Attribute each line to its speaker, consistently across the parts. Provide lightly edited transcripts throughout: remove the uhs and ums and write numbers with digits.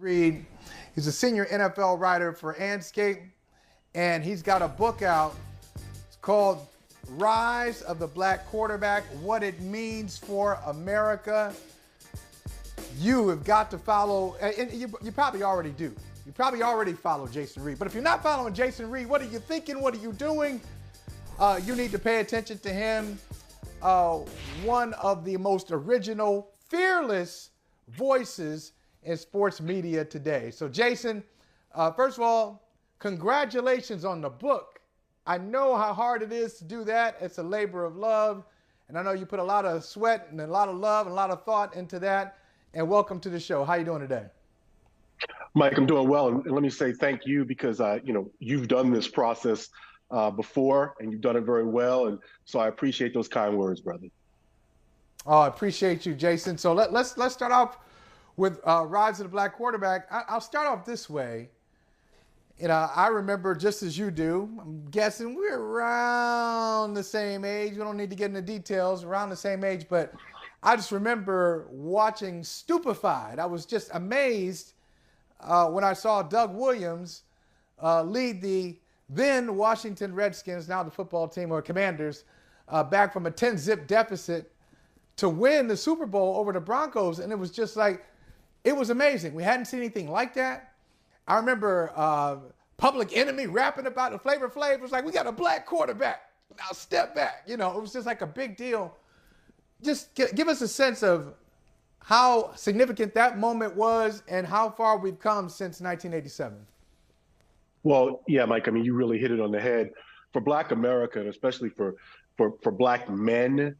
Speaker 1: Reid. He's a senior NFL writer for Anscape, and he's got a book out. It's called Rise of the Black Quarterback, What It Means for America. You have got to follow, and you probably already do. You probably already follow Jason Reid. But if you're not following Jason Reid, what are you thinking? What are you doing? You need to pay attention to him. One of the most original, fearless voices in sports media today. So Jason, first of all, congratulations on the book. I know how hard it is to do that. It's a labor of love. And I know you put a lot of sweat and a lot of love and a lot of thought into that. And welcome to the show. How you doing today?
Speaker 2: Mike, I'm doing well. And let me say thank you because, you've done this process before and you've done it very well. And so I appreciate those kind words, brother.
Speaker 1: Oh, I appreciate you, Jason. So let's start off with Rise of the Black Quarterback. I'll start off this way. I remember just as you do, I'm guessing we're around the same age. We don't need to get into details, around the same age, but I just remember watching stupefied. I was just amazed when I saw Doug Williams lead the then Washington Redskins, now the football team or Commanders, back from a 10-zip deficit to win the Super Bowl over the Broncos. And it was just like, it was amazing. We hadn't seen anything like that. I remember Public Enemy rapping about it. Flavor Flav was like, we got a black quarterback. Now step back. It was just like a big deal. Just give us a sense of how significant that moment was and how far we've come since 1987.
Speaker 2: Well, yeah, Mike, I mean, you really hit it on the head. For Black America, and especially for Black men,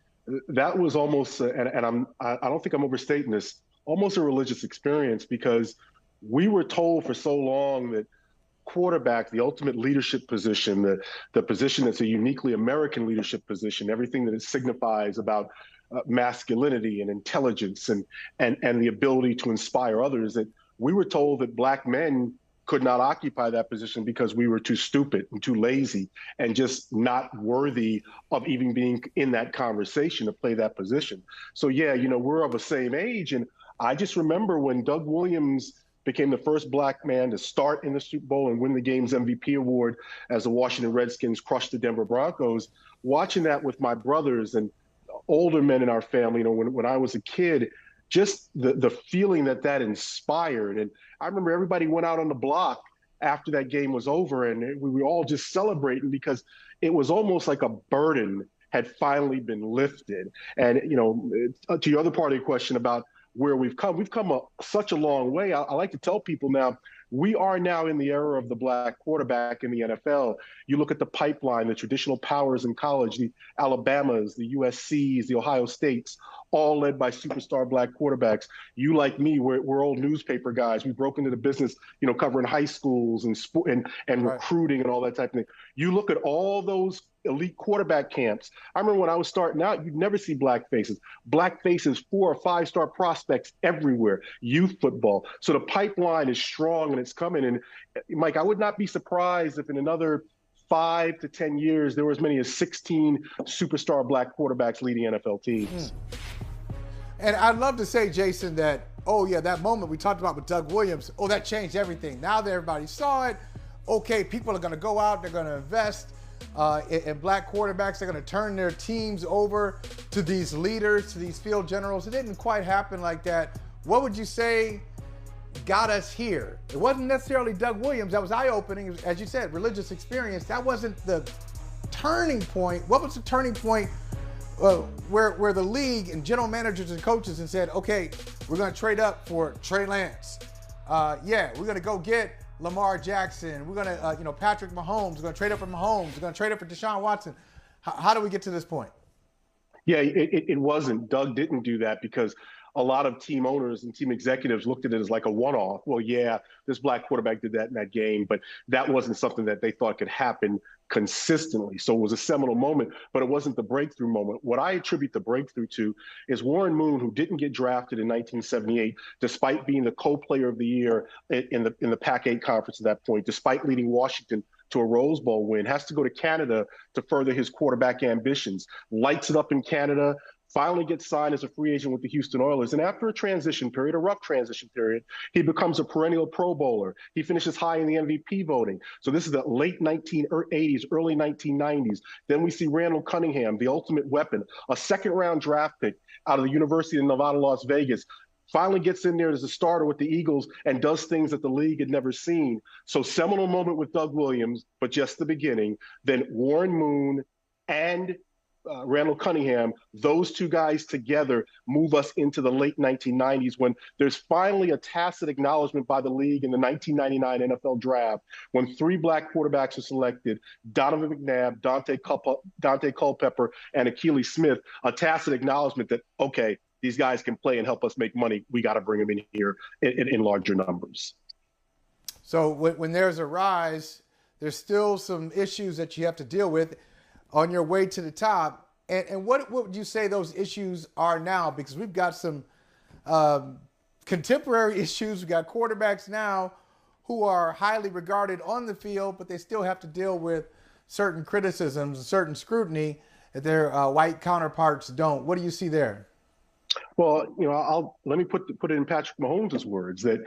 Speaker 2: that was almost, I don't think I'm overstating this, almost a religious experience, because we were told for so long that quarterback, the ultimate leadership position, the position that's a uniquely American leadership position, everything that it signifies about masculinity and intelligence and the ability to inspire others, that we were told that Black men could not occupy that position because we were too stupid and too lazy and just not worthy of even being in that conversation to play that position. So yeah, we're of the same age. And I just remember when Doug Williams became the first Black man to start in the Super Bowl and win the game's MVP award as the Washington Redskins crushed the Denver Broncos, watching that with my brothers and older men in our family, when I was a kid, just the feeling that inspired. And I remember everybody went out on the block after that game was over, and we were all just celebrating because it was almost like a burden had finally been lifted. And, to your other part of your question about where we've come such a long way. I like to tell people now, we are now in the era of the black quarterback in the NFL. You look at the pipeline, the traditional powers in college, the Alabamas, the USCs, the Ohio States, all led by superstar black quarterbacks. You, like me, we're old newspaper guys. We broke into the business, covering high schools and right, recruiting and all that type of thing. You look at all those elite quarterback camps. I remember when I was starting out, you'd never see black faces. Black faces, 4- or 5-star prospects everywhere, youth football. So the pipeline is strong and it's coming. And Mike, I would not be surprised if in another 5 to 10 years, there were as many as 16 superstar black quarterbacks leading NFL teams.
Speaker 1: And I'd love to say, Jason, that, oh yeah, that moment we talked about with Doug Williams, oh, that changed everything. Now that everybody saw it, okay, people are going to go out, they're going to invest in black quarterbacks. They're going to turn their teams over to these leaders, to these field generals. It didn't quite happen like that. What would you say got us here? It wasn't necessarily Doug Williams. That was eye-opening, as you said, religious experience. That wasn't the turning point. What was the turning point where the league and general managers and coaches and said, okay, we're going to trade up for Trey Lance. We're going to go get Lamar Jackson. We're going to, Patrick Mahomes. We're going to trade up for Mahomes. We're going to trade up for Deshaun Watson. How do we get to this point?
Speaker 2: Yeah, it wasn't. Doug didn't do that because a lot of team owners and team executives looked at it as like a one-off. Well, yeah, this black quarterback did that in that game, but that wasn't something that they thought could happen consistently. So it was a seminal moment, but it wasn't the breakthrough moment. What I attribute the breakthrough to is Warren Moon, who didn't get drafted in 1978, despite being the co-player of the year in the Pac-8 conference at that point, despite leading Washington to a Rose Bowl win, has to go to Canada to further his quarterback ambitions, lights it up in Canada, finally gets signed as a free agent with the Houston Oilers. And after a transition period, a rough transition period, he becomes a perennial Pro Bowler. He finishes high in the MVP voting. So this is the late 1980s, early 1990s. Then we see Randall Cunningham, the ultimate weapon, a second-round draft pick out of the University of Nevada, Las Vegas. Finally gets in there as a starter with the Eagles and does things that the league had never seen. So seminal moment with Doug Williams, but just the beginning. Then Warren Moon and Randall Cunningham, those two guys together move us into the late 1990s when there's finally a tacit acknowledgement by the league in the 1999 NFL draft when 3 black quarterbacks are selected, Donovan McNabb, Dante Culpepper, and Akili Smith, a tacit acknowledgement that, okay, these guys can play and help us make money. We got to bring them in here in larger numbers.
Speaker 1: So when there's a rise, there's still some issues that you have to deal with on your way to the top. And what would you say those issues are now? Because we've got some contemporary issues. We've got quarterbacks now who are highly regarded on the field, but they still have to deal with certain criticisms, certain scrutiny that their white counterparts don't. What do you see there?
Speaker 2: Well, let me put it in Patrick Mahomes' words that,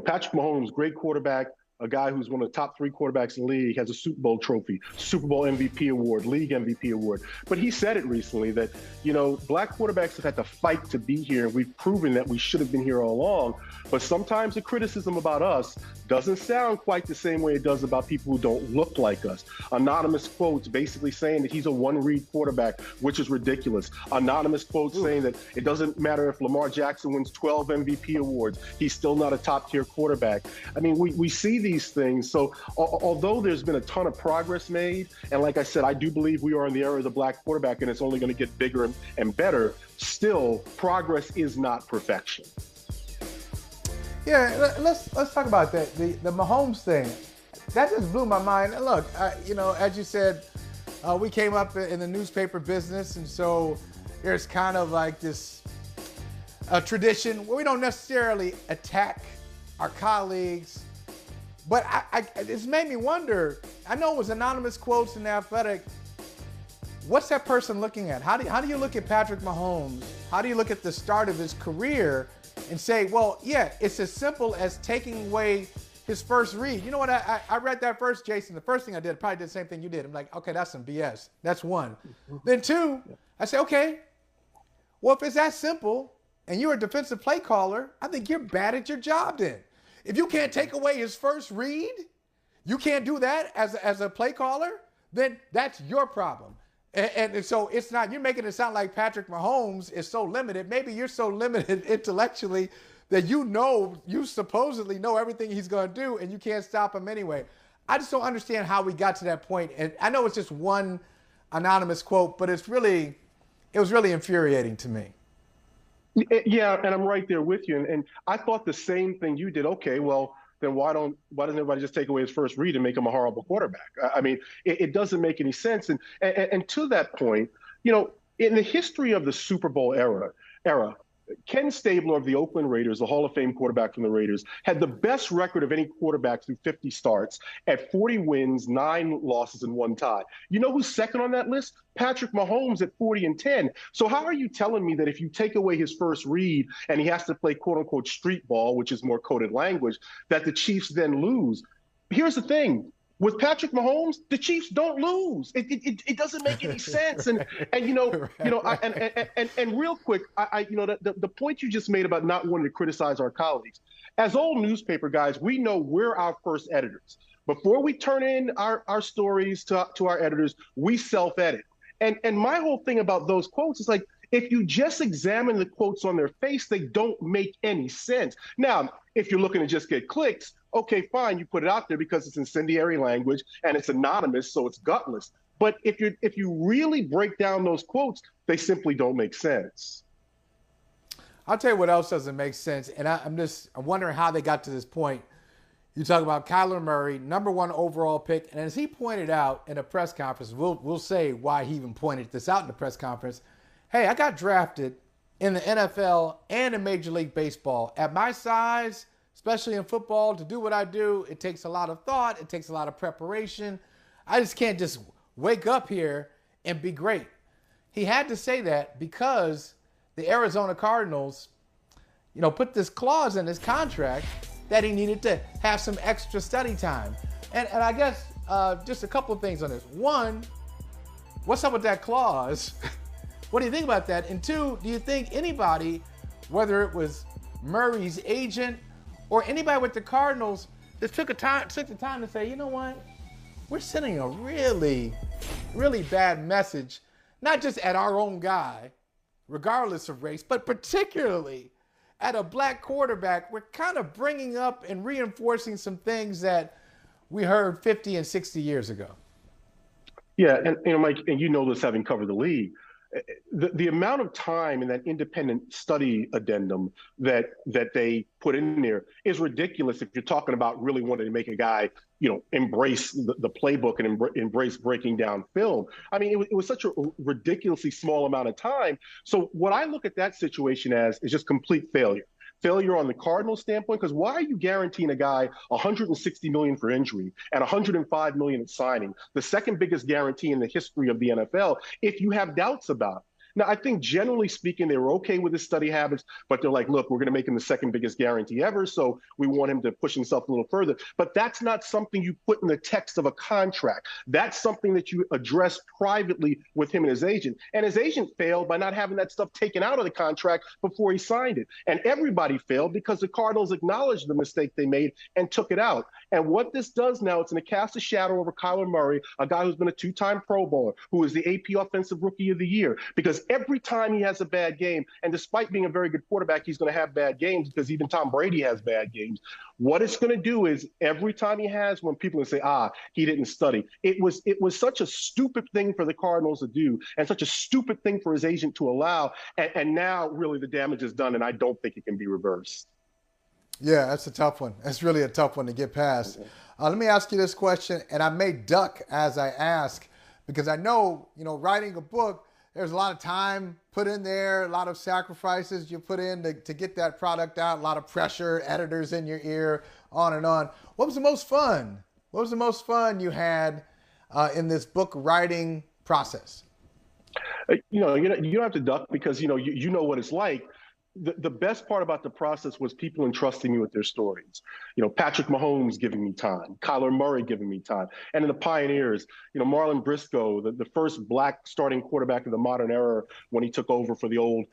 Speaker 2: Patrick Mahomes, great quarterback, a guy who's one of the top 3 quarterbacks in the league, has a Super Bowl trophy, Super Bowl MVP award, league MVP award. But he said it recently that, black quarterbacks have had to fight to be here. And we've proven that we should have been here all along. But sometimes the criticism about us doesn't sound quite the same way it does about people who don't look like us. Anonymous quotes basically saying that he's a one-read quarterback, which is ridiculous. Anonymous quotes saying that it doesn't matter if Lamar Jackson wins 12 MVP awards, he's still not a top-tier quarterback. I mean, we see these things. So although there's been a ton of progress made, and like I said, I do believe we are in the era of the black quarterback and it's only going to get bigger and better, still progress is not perfection.
Speaker 1: Yeah, let's talk about that. The Mahomes thing, that just blew my mind. And look, as you said, we came up in the newspaper business, and so there's kind of like this tradition where we don't necessarily attack our colleagues, but it's made me wonder. I know it was anonymous quotes in The Athletic. What's that person looking at? How do you look at Patrick Mahomes? How do you look at the start of his career and say, well, yeah, it's as simple as taking away his first read? You know what? I read that first, Jason. The first thing I did, probably did the same thing you did. I'm like, okay, that's some BS. That's one. Then 2, I say, okay, well, if it's that simple and you're a defensive play caller, I think you're bad at your job then. If you can't take away his first read, you can't do that as a play caller, then that's your problem. And so it's not, you're making it sound like Patrick Mahomes is so limited. Maybe you're so limited intellectually that you supposedly know everything he's going to do and you can't stop him anyway. I just don't understand how we got to that point. And I know it's just one anonymous quote, but it was really infuriating to me.
Speaker 2: Yeah, and I'm right there with you. And I thought the same thing you did. Okay, well, then why doesn't everybody just take away his first read and make him a horrible quarterback? I mean, it doesn't make any sense. And to that point, in the history of the Super Bowl era, Ken Stabler of the Oakland Raiders, the Hall of Fame quarterback from the Raiders, had the best record of any quarterback through 50 starts at 40 wins, 9 losses, and 1 tie. You know who's second on that list? Patrick Mahomes at 40-10. So how are you telling me that if you take away his first read and he has to play quote-unquote street ball, which is more coded language, that the Chiefs then lose? Here's the thing. With Patrick Mahomes, the Chiefs don't lose. It doesn't make any sense. And real quick, the point you just made about not wanting to criticize our colleagues, as old newspaper guys, we know we're our first editors. Before we turn in our stories to our editors, we self-edit. And my whole thing about those quotes is like, if you just examine the quotes on their face, they don't make any sense. Now, if you're looking to just get clicks, okay, fine, you put it out there because it's incendiary language and it's anonymous, so it's gutless. But if you really break down those quotes, they simply don't make sense.
Speaker 1: I'll tell you what else doesn't make sense, and I'm wondering how they got to this point. You talk about Kyler Murray, #1 overall pick, and as he pointed out in a press conference, we'll say why he even pointed this out in the press conference. Hey, I got drafted in the NFL and in Major League Baseball. At my size, especially in football, to do what I do, it takes a lot of thought. It takes a lot of preparation. I just can't just wake up here and be great. he had to say that because the Arizona Cardinals, put this clause in his contract that he needed to have some extra study time. And I guess just a couple of things on this. One, what's up with that clause? What do you think about that? And two, do you think anybody, whether it was Murray's agent or anybody with the Cardinals, just took the time to say, you know what? We're sending a really, really bad message, not just at our own guy, regardless of race, but particularly at a black quarterback. We're kind of bringing up and reinforcing some things that we heard 50 and 60 years ago.
Speaker 2: Yeah, and Mike, and this having covered the league, the amount of time in that independent study addendum that they put in there is ridiculous if you're talking about really wanting to make a guy, embrace the playbook and embrace breaking down film. I mean, it was such a ridiculously small amount of time. So what I look at that situation as is just complete failure. Failure on the Cardinals standpoint, because why are you guaranteeing a guy $160 million for injury and $105 million at signing, the second biggest guarantee in the history of the NFL, if you have doubts about it? Now, I think generally speaking, they were okay with his study habits, but they're like, look, we're going to make him the second biggest guarantee ever, so we want him to push himself a little further. But that's not something you put in the text of a contract. That's something that you address privately with him and his agent. And his agent failed by not having that stuff taken out of the contract before he signed it. And everybody failed because the Cardinals acknowledged the mistake they made and took it out. And what this does now, it's going to cast a shadow over Kyler Murray, a guy who's been a two-time Pro Bowler, who is the AP Offensive Rookie of the Year, because every time he has a bad game, and despite being a very good quarterback, he's going to have bad games because even Tom Brady has bad games. What it's going to do is every time he has one, people will say, he didn't study. It was such a stupid thing for the Cardinals to do and such a stupid thing for his agent to allow. And now really the damage is done, and I don't think it can be reversed.
Speaker 1: Yeah, that's a tough one. That's really a tough one to get past. Let me ask you this question, and I may duck as I ask because I know, writing a book, there's a lot of time put in there, a lot of sacrifices you put in to get that product out, a lot of pressure, editors in your ear, on and on. What was the most fun? What was the most fun you had in this book writing process?
Speaker 2: You don't have to duck because, you know what it's like. The best part about the process was people entrusting me with their stories. Patrick Mahomes giving me time, Kyler Murray giving me time, and in the pioneers, Marlon Briscoe, the first black starting quarterback of the modern era when he took over for the old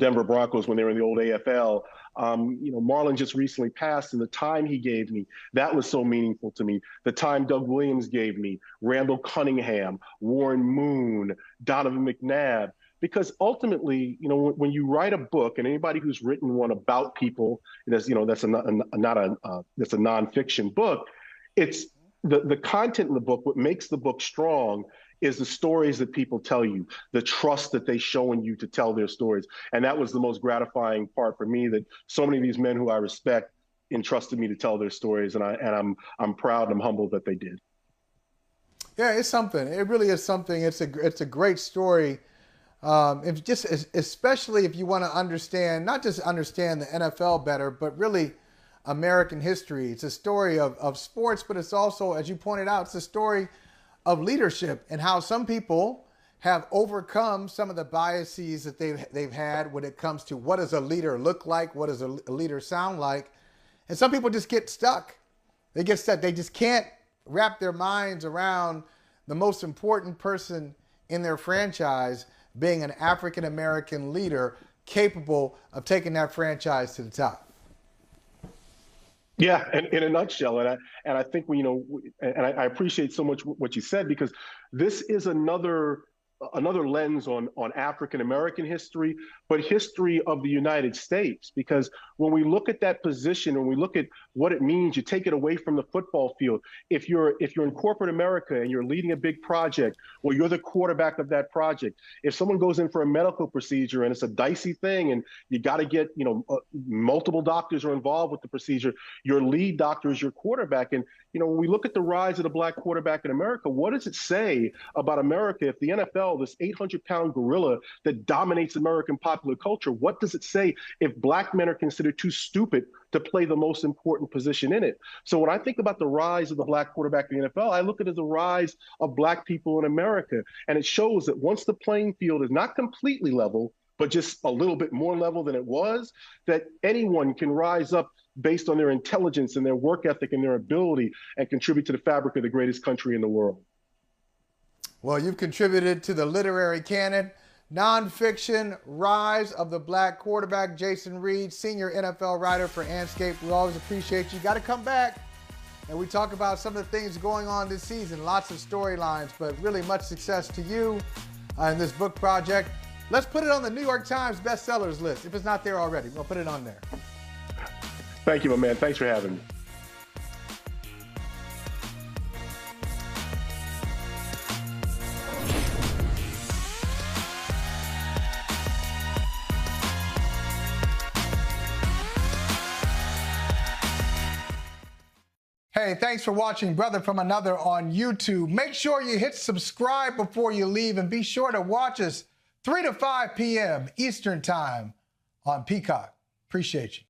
Speaker 2: Denver Broncos when they were in the old AFL. Marlon just recently passed, and the time he gave me, that was so meaningful to me. The time Doug Williams gave me, Randall Cunningham, Warren Moon, Donovan McNabb. Because ultimately, when you write a book, and anybody who's written one about people, that's a nonfiction book. It's the content in the book. What makes the book strong is the stories that people tell you, the trust that they show in you to tell their stories, and that was the most gratifying part for me. That so many of these men who I respect entrusted me to tell their stories, and I'm proud and I'm humbled that they did.
Speaker 1: Yeah, it's something. It really is something. It's a great story. Especially if you want to understand, not just understand the NFL better, but really American history. It's a story of sports, but it's also, as you pointed out, it's a story of leadership and how some people have overcome some of the biases that they've had when it comes to what does a leader look like, what does a leader sound like. And some people just get stuck. They get stuck. They just can't wrap their minds around the most important person in their franchise being an African-American leader capable of taking that franchise to the top.
Speaker 2: Yeah, and in a nutshell, and I think I appreciate so much what you said, because this is another lens on African American history, but history of the United States. Because when we look at that position, when we look at what it means, you take it away from the football field. If you're in corporate America and you're leading a big project, or you're the quarterback of that project, if someone goes in for a medical procedure and it's a dicey thing, and you got to get multiple doctors are involved with the procedure, your lead doctor is your quarterback. And when we look at the rise of the black quarterback in America, what does it say about America if the NFL NFL, this 800-pound gorilla that dominates American popular culture, what does it say if black men are considered too stupid to play the most important position in it? So when I think about the rise of the black quarterback in the NFL, I look at it as a rise of black people in America. And it shows that once the playing field is not completely level, but just a little bit more level than it was, that anyone can rise up based on their intelligence and their work ethic and their ability and contribute to the fabric of the greatest country in the world.
Speaker 1: Well, you've contributed to the literary canon. Nonfiction, Rise of the Black Quarterback. Jason Reid, senior NFL writer for Anscape. We always appreciate you. Got to come back and we talk about some of the things going on this season. Lots of storylines, but really much success to you in this book project. Let's put it on the New York Times bestsellers list. If it's not there already, we'll put it on there.
Speaker 2: Thank you, my man. Thanks for having me.
Speaker 1: Hey, thanks for watching Brother from Another on YouTube. Make sure you hit subscribe before you leave, and be sure to watch us 3 to 5 p.m. Eastern Time on Peacock. Appreciate you.